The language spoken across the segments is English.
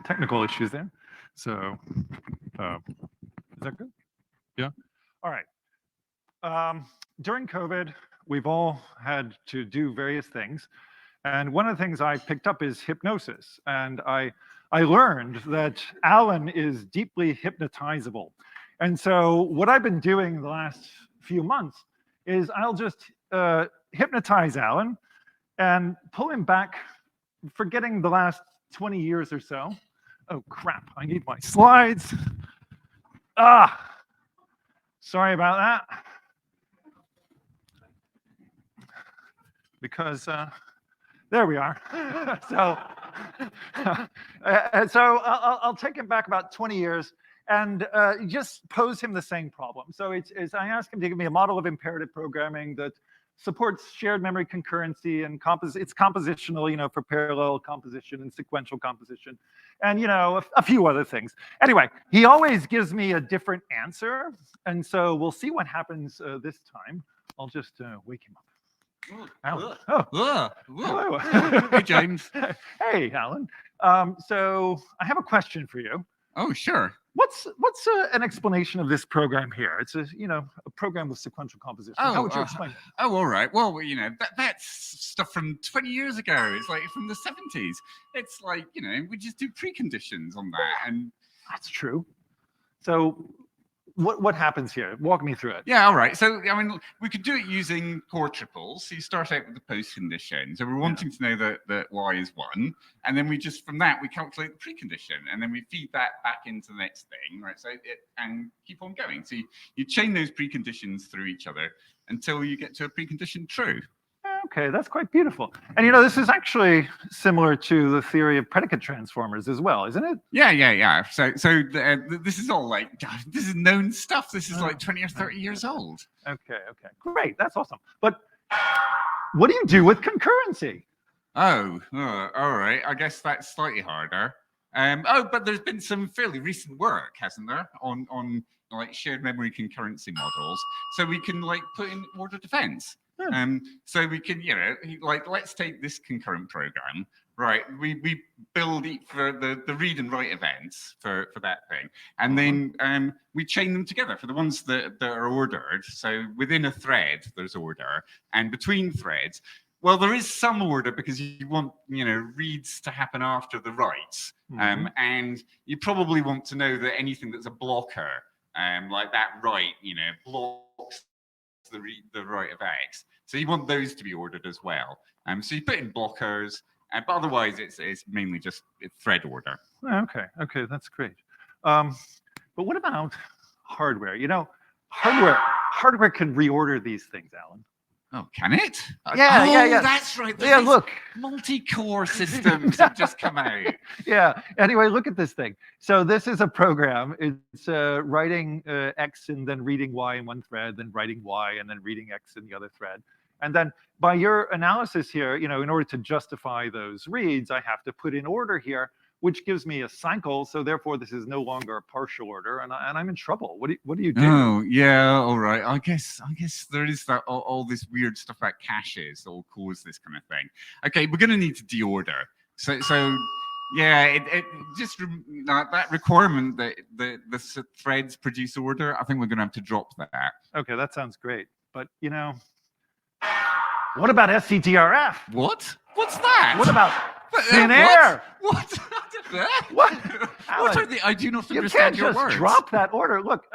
technical issues there. So, is that good? Yeah. All right. During COVID, we've all had to do various things. And one of the things I picked up is hypnosis. And I learned that Alan is deeply hypnotizable. And so what I've been doing the last few months is I'll just hypnotize Alan and pull him back, forgetting the last 20 years or so. Oh, crap, I need my slides. Sorry about that. Because there we are. So I'll take him back about 20 years and just pose him the same problem. So it's I ask him to give me a model of imperative programming that supports shared memory concurrency and it's compositional, for parallel composition and sequential composition, and a few other things. Anyway, he always gives me a different answer, and so we'll see what happens this time. I'll just wake him up. Alan. Oh, hello. Hey, James. Hey, Alan. So I have a question for you. Oh, sure. What's an explanation of this program here? It's a program with sequential composition. How would you explain it? Oh, all right. Well, that's stuff from 20 years ago. It's like from the 70s. It's like, we just do preconditions on that. And that's true. So what happens here? Walk me through it. Yeah, all right. So, we could do it using core triples. So you start out with the post condition. So we're wanting to know that y is 1. And then from that, we calculate the precondition. And then we feed that back into the next thing, right? So and keep on going. So you chain those preconditions through each other until you get to a precondition true. Okay, that's quite beautiful. And this is actually similar to the theory of predicate transformers as well, isn't it? Yeah. So this is all this is known stuff. This is like 20 or 30 years old. Okay, great. That's awesome. But what do you do with concurrency? Oh, all right. I guess that's slightly harder. But there's been some fairly recent work, hasn't there, on like shared memory concurrency models. So we can put in order defense. So we can, let's take this concurrent program, right? We build for the read and write events for that thing. And then we chain them together for the ones that are ordered. So within a thread, there's order. And between threads, well, there is some order because you want, reads to happen after the writes. And you probably want to know that anything that's a blocker, like that write, blocks the write of X. So you want those to be ordered as well. So you put in blockers, but otherwise it's mainly just thread order. Okay, that's great. But what about hardware? Hardware can reorder these things, Alan. Oh, can it? Yeah. That's right. Look. Multi-core systems have just come out. Yeah. Anyway, look at this thing. So this is a program. It's writing X and then reading Y in one thread, then writing Y and then reading X in the other thread. And then by your analysis here, in order to justify those reads, I have to put in order here, which gives me a cycle. So therefore, this is no longer a partial order, and I'm in trouble. What do you do? Oh, yeah, all right. I guess there is that all this weird stuff about caches that will cause this kind of thing. Okay, we're going to need to deorder. So yeah, it just that requirement that the threads produce order. I think we're going to have to drop that. Okay, that sounds great. But what about SCTRF? What? What's that? What about thin air? What? What? What are the? I do not understand your words. You can't just drop that order. Look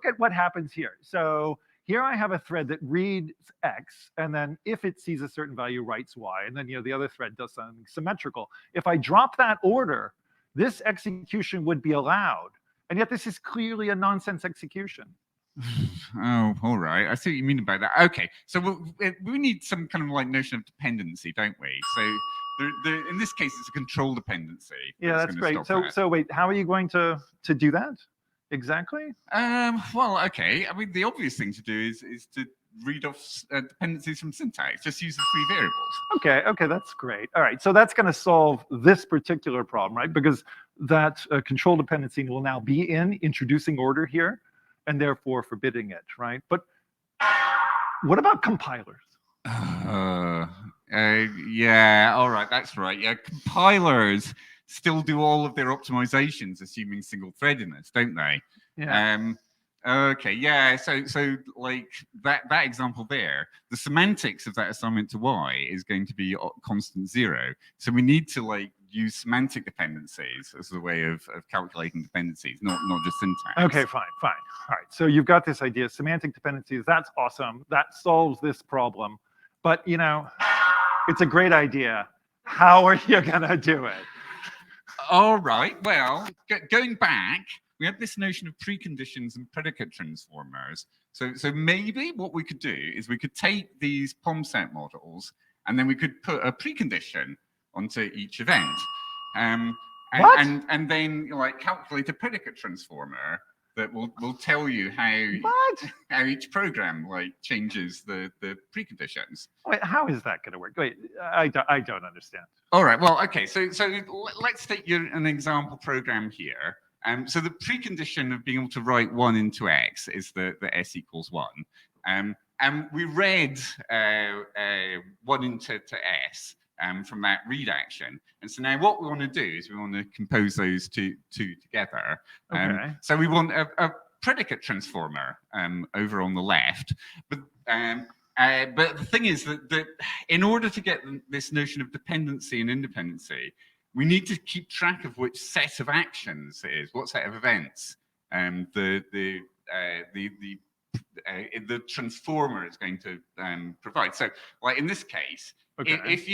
at what happens here. So here I have a thread that reads X, and then if it sees a certain value, writes Y, and then the other thread does something symmetrical. If I drop that order, this execution would be allowed, and yet this is clearly a nonsense execution. Oh, all right. I see what you mean about that. Okay, so we need some kind of notion of dependency, don't we? So in this case, it's a control dependency. Yeah, that's great. So wait, how are you going to do that exactly? Well, okay. The obvious thing to do is to read off dependencies from syntax. Just use the 3 variables. Okay, that's great. All right, so that's going to solve this particular problem, right? Because that control dependency will now be in introducing order here, and therefore forbidding it, right? But what about compilers? Yeah, all right, that's right. Yeah, compilers. still do all of their optimizations assuming single-threadedness, don't they? Yeah. Okay, yeah. So like that example there, the semantics of that assignment to y is going to be constant 0. So we need to like use semantic dependencies as a way of calculating dependencies, not just syntax. Okay, fine. All right. So you've got this idea, semantic dependencies. That's awesome. That solves this problem. But you know, it's a great idea. How are you gonna do it? All right. Well, going back, we have this notion of preconditions and predicate transformers. So maybe what we could do is we could take these POM set models and then we could put a precondition onto each event. And then like calculate a predicate transformer that will tell you how each program like changes the preconditions. Wait, how is that going to work? Wait, I don't understand. All right. Well, okay. So let's take an example program here. So the precondition of being able to write 1 into x is the s equals 1. And we read 1 into s from that read action. And so now what we want to do is we want to compose those two together. Okay. So we want a predicate transformer over on the left. But the thing is that in order to get this notion of dependency and independency, we need to keep track of which set of actions it is, what set of events the transformer is going to provide. So, like in this case, Okay. if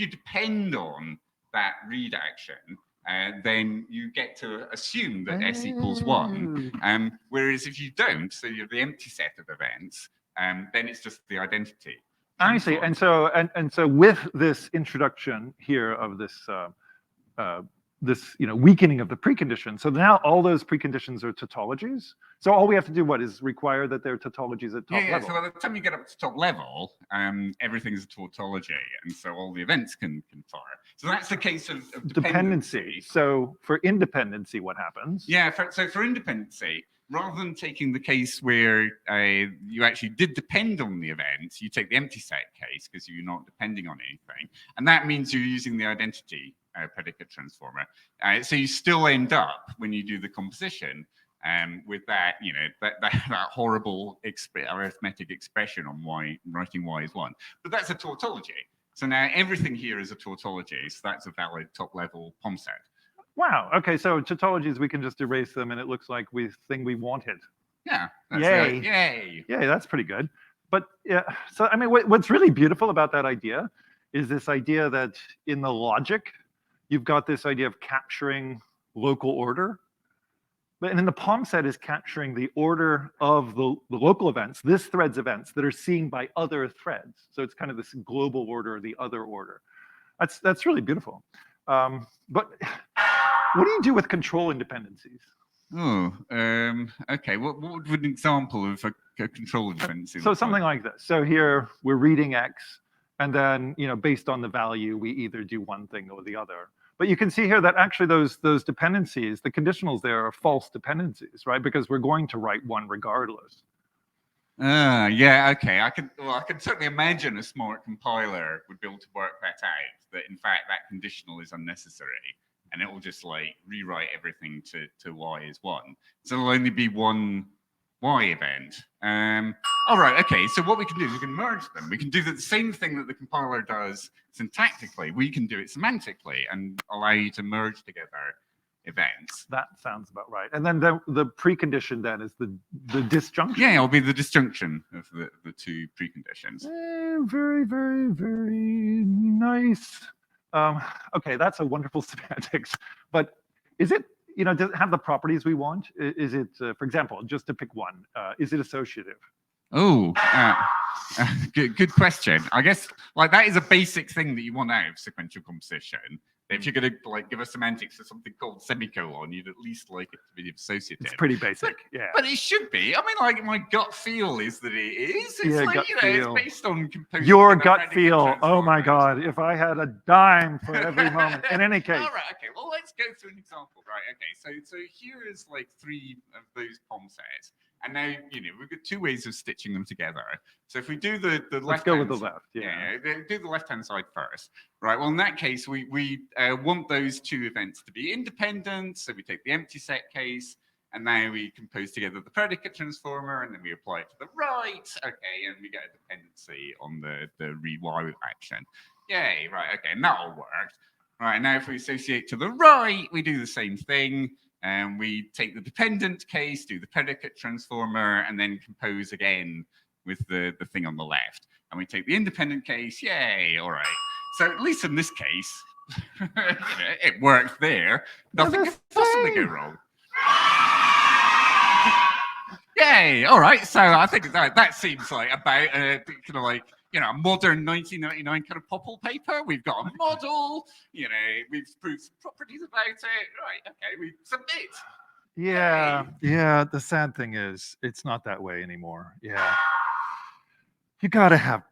you depend on that read action, then you get to assume that s equals 1. Whereas if you don't, so you have the empty set of events, then it's just the identity. I see. And so with this introduction here of this this weakening of the precondition, so now all those preconditions are tautologies. So all we have to do is require that they're tautologies at top level. So by the time you get up to top level, everything's a tautology, and so all the events can fire. So that's the case of dependency. So for independency, what happens? Yeah. So for independency, rather than taking the case where you actually did depend on the event, you take the empty set case because you're not depending on anything. And that means you're using the identity predicate transformer. So you still end up, when you do the composition, with that, that horrible arithmetic expression on writing y is 1. But that's a tautology. So now everything here is a tautology. So that's a valid top level POM set. Wow. Okay. So tautologies, we can just erase them, and it looks like we wanted. Yeah. Yay! Yay! Yay! That's pretty good. But yeah. So I mean, what's really beautiful about that idea is this idea that in the logic, you've got this idea of capturing local order, but in the POM set is capturing the order of the local events, this thread's events that are seen by other threads. So it's kind of this global order, the other order. That's really beautiful. But what do you do with control independencies? Oh, okay. What would an example of a control dependency So something like this. So here we're reading x, and then based on the value, we either do one thing or the other. But you can see here that actually those dependencies, the conditionals there are false dependencies, right? Because we're going to write 1 regardless. Yeah, okay. I can certainly imagine a smart compiler would be able to work that out, that in fact that conditional is unnecessary, and it will just like rewrite everything to y is 1. So there'll only be one y event. All right, okay. So what we can do is we can merge them. We can do the same thing that the compiler does syntactically. We can do it semantically and allow you to merge together events. That sounds about right. And then the precondition then is the disjunction. Yeah, it'll be the disjunction of the two preconditions. Very, very, very nice. Okay, that's a wonderful semantics. But is it, does it have the properties we want? Is it, for example, just to pick one, is it associative? Oh, good question. I guess like that is a basic thing that you want out of sequential composition. If you're going to like give a semantics to something called semicolon, you'd at least like it to be associative. It's pretty basic, yeah. But it should be. I mean, like my gut feel is that it is. It's yeah, like gut feel. It's based on composing. Your gut feel. Oh my God! If I had a dime for every moment. In any case. All right. Okay. Well, let's go through an example. Right. Okay. So here is like 3 of those POM sets. And now, we've got two ways of stitching them together. So if we do the left, let's go with the left. Yeah, do the left-hand side first. Right, well, in that case, we want those two events to be independent. So we take the empty set case, and now we compose together the predicate transformer, and then we apply it to the right. Okay, and we get a dependency on the rewire action. Yay, right, okay, and that all worked. Right, now if we associate to the right, we do the same thing. And we take the dependent case, do the predicate transformer, and then compose again with the thing on the left. And we take the independent case, yay, all right. So at least in this case, it worked there. Nothing could possibly go wrong. Yay, all right. So I think that seems like about kind of like, a modern 1999 kind of POPL paper. We've got a model, we've proved some properties about it. Right, okay, we submit. Yeah. The sad thing is, it's not that way anymore. Yeah. You got to have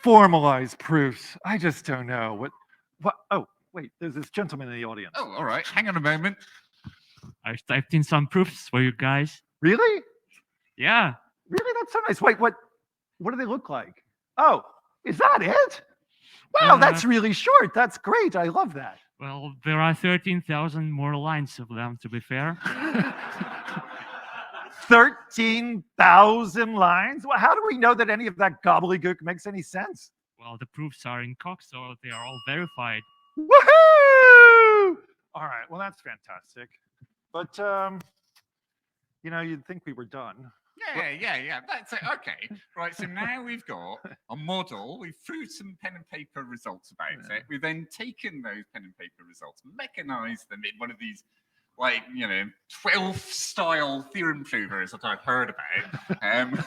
formalized proofs. I just don't know. What? Oh, wait, there's this gentleman in the audience. Oh, all right. Hang on a moment. I've typed in some proofs for you guys. Really? Yeah. Really? That's so nice. Wait, what do they look like? Oh, is that it? Wow, that's really short. That's great. I love that. Well, there are 13,000 more lines of them, to be fair. 13,000 lines? Well, how do we know that any of that gobbledygook makes any sense? Well, the proofs are in Conc, so they are all verified. Woohoo! All right, well, that's fantastic. But, you'd think we were done. Yeah. That's it. Okay. Right. So now we've got a model. We've proved some pen and paper results about it. We've then taken those pen and paper results, mechanized them in one of these, 12th style theorem provers that I've heard about.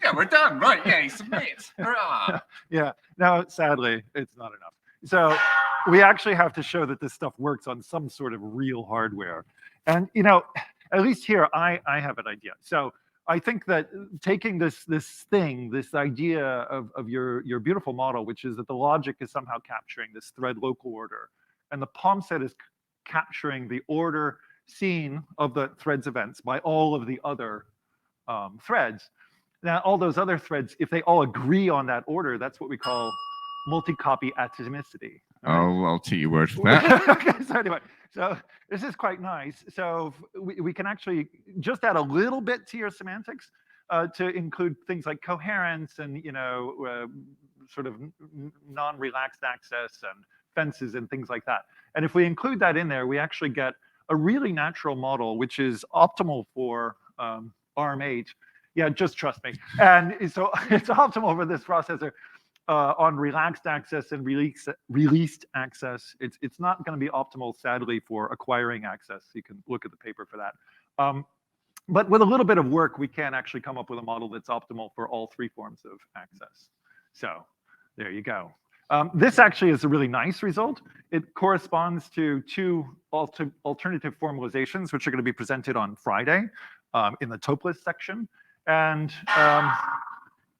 Yeah, we're done. Right. Yay. Submit. Hurrah. Yeah. No, sadly, it's not enough. So we actually have to show that this stuff works on some sort of real hardware. And, at least here, I have an idea. So I think that taking this idea of your beautiful model, which is that the logic is somehow capturing this thread local order, and the POM set is capturing the order seen of the thread's events by all of the other threads. Now, all those other threads, if they all agree on that order, that's what we call multi-copy atomicity. Right? Oh, I'll take your word for that. Okay, so anyway, so this is quite nice. So we can actually just add a little bit to your semantics to include things like coherence and, sort of non-relaxed access and fences and things like that. And if we include that in there, we actually get a really natural model, which is optimal for ARM8. Yeah, just trust me. And so it's optimal for this processor. On relaxed access and released access, it's not going to be optimal, sadly, for acquiring access. You can look at the paper for that. But with a little bit of work, we can actually come up with a model that's optimal for all three forms of access. So there you go. This actually is a really nice result. It corresponds to two alternative formalizations, which are going to be presented on Friday in the top list section. And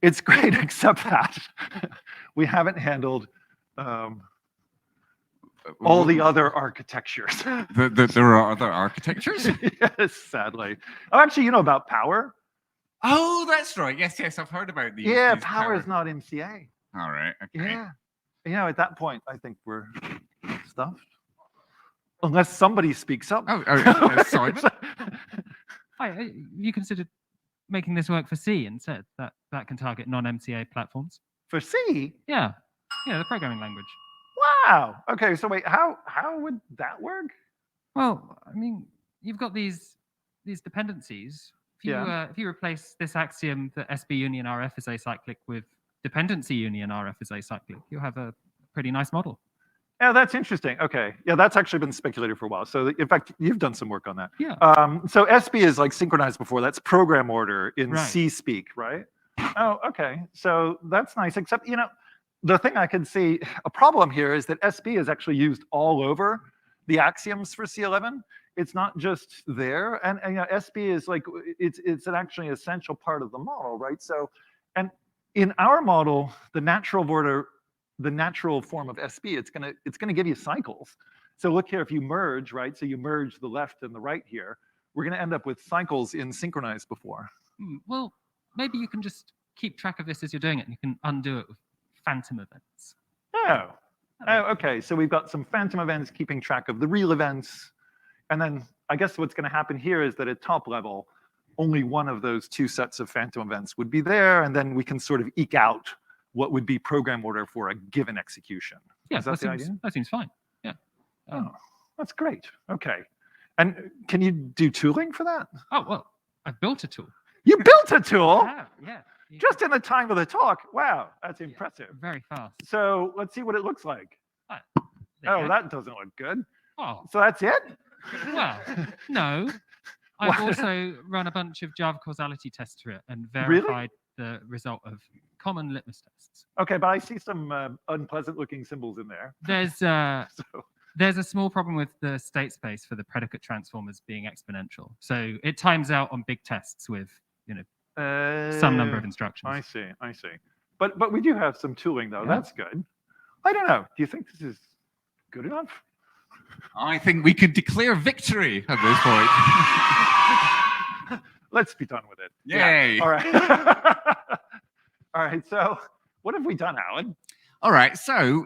it's great, except that we haven't handled all the other architectures. There are other architectures? Yes, sadly. Oh, actually, you know about Power? Oh, that's right. Yes, I've heard about these. Yeah, these Power is not MCA. All right, okay. Yeah. At that point, I think we're stuffed. Unless somebody speaks up. Sorry. Hi, you considered making this work for C instead? That can target non-MCA platforms. For C? Yeah, the programming language. Wow. Okay, so wait, how would that work? Well, I mean, you've got these dependencies. If you replace this axiom that SB union RF is acyclic with dependency union RF is acyclic, you'll have a pretty nice model. Yeah, that's interesting. Okay. Yeah, that's actually been speculated for a while. So in fact, you've done some work on that. Yeah. So SB is like synchronized before. That's program order in Right. C speak, right? Oh, okay. So that's nice. Except, the thing I can see, a problem here is that SB is actually used all over the axioms for C11. It's not just there. And SB is like, it's an actually essential part of the model, right? So, and in our model, the natural form of SB, it's gonna give you cycles. So look here, if you merge, right? So you merge the left and the right here. we're going to end up with cycles in synchronize before. Well, maybe you can just keep track of this as you're doing it, and you can undo it with phantom events. Oh, okay. So we've got some phantom events keeping track of the real events. And then I guess what's going to happen here is that at top level, only one of those two sets of phantom events would be there. And then we can sort of eke out what would be program order for a given execution. Yeah, Is that the seems, idea? that seems fine. Yeah. Oh, that's great. Okay. And can you do tooling for that? Oh, well, I built a tool. You built a tool Yeah. just in the time of the talk. Wow, that's impressive. Very fast. So let's see what it looks like. There you Oh, go. that doesn't look good. Oh, So that's it? well, no. I've What? also run a bunch of Java causality tests for it and Really? verified the result of common litmus tests. Okay, but I see some unpleasant looking symbols in there. There's So, there's a small problem with the state space for the predicate transformers being exponential. So it times out on big tests with some number of instructions. I see. But we do have some tooling though. Yeah. That's good. I don't know. Do you think this is good enough? I think we could declare victory at this point. Let's be done with it. Yay. Yeah. All right. All right. So what have we done, Alan? All right, so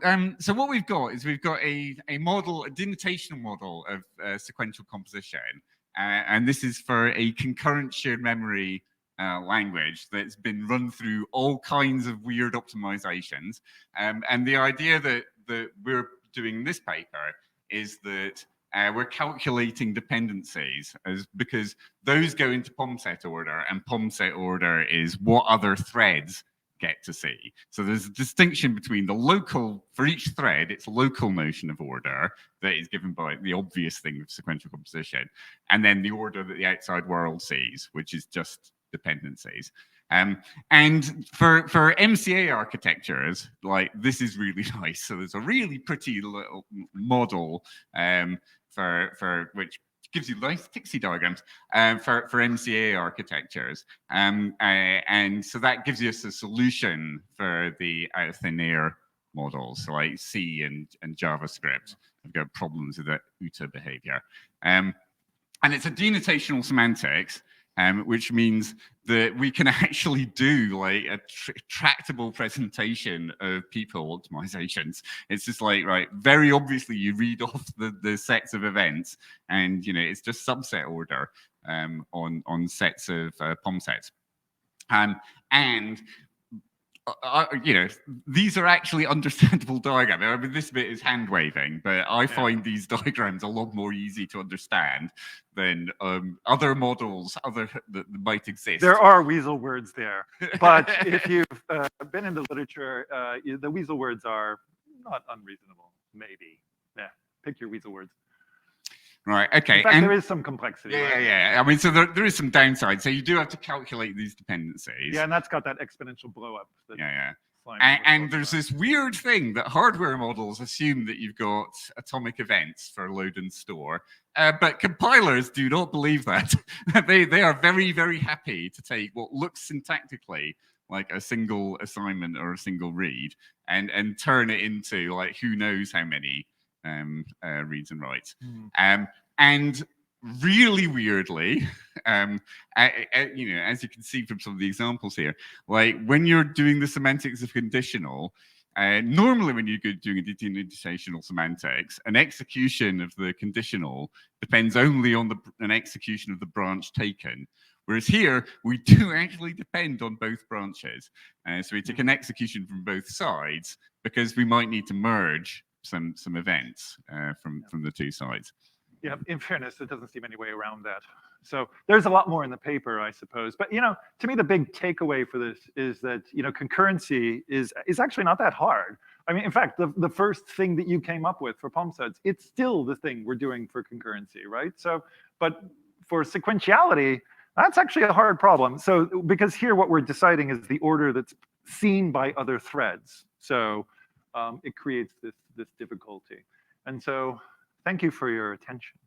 what we've got is we've got a model, a denotational model of sequential composition, and this is for a concurrent shared memory language that's been run through all kinds of weird optimizations. And the idea that we're doing this paper is that we're calculating dependencies because those go into POM set order, and POM set order is what other threads get to see. So there's a distinction between the local, for each thread, its local notion of order that is given by the obvious thing of sequential composition, and then the order that the outside world sees, which is just dependencies. And for MCA architectures, like this is really nice. So there's a really pretty little model for which gives you nice Kooksey diagrams for MCA architectures. And so that gives us a solution for the out of thin air models. So like C and JavaScript have got problems with the UTA behavior. And it's a denotational semantics, which means that we can actually do like a tractable presentation of people optimizations. It's just like, right, very obviously you read off the sets of events, and it's just subset order on sets of POM sets. And these are actually understandable diagrams. I mean, this bit is hand waving, but I find these diagrams a lot more easy to understand than other models that might exist. There are weasel words there, but if you've been in the literature, the weasel words are not unreasonable. Maybe, yeah. Pick your weasel words. Right. Okay. In fact, there is some complexity. Yeah, right? yeah. I mean, so there is some downside. So you do have to calculate these dependencies. Yeah, and that's got that exponential blow up. Yeah. Slime And was there's talking this weird thing that hardware models assume that you've got atomic events for load and store, but compilers do not believe that. They are very, very happy to take what looks syntactically like a single assignment or a single read and turn it into like who knows how many reads and writes. And really weirdly, as you can see from some of the examples here, like when you're doing the semantics of conditional, normally when you're doing a denotational semantics, an execution of the conditional depends only on an execution of the branch taken. Whereas here, we do actually depend on both branches. So we take an execution from both sides because we might need to merge some events from the two sides. Yeah, in fairness, there doesn't seem any way around that. So there's a lot more in the paper, I suppose. But to me, the big takeaway for this is that concurrency is actually not that hard. I mean, in fact, the first thing that you came up with for POM sets, it's still the thing we're doing for concurrency, right? So, but for sequentiality, that's actually a hard problem. So because here what we're deciding is the order that's seen by other threads. So it creates this difficulty. And so thank you for your attention.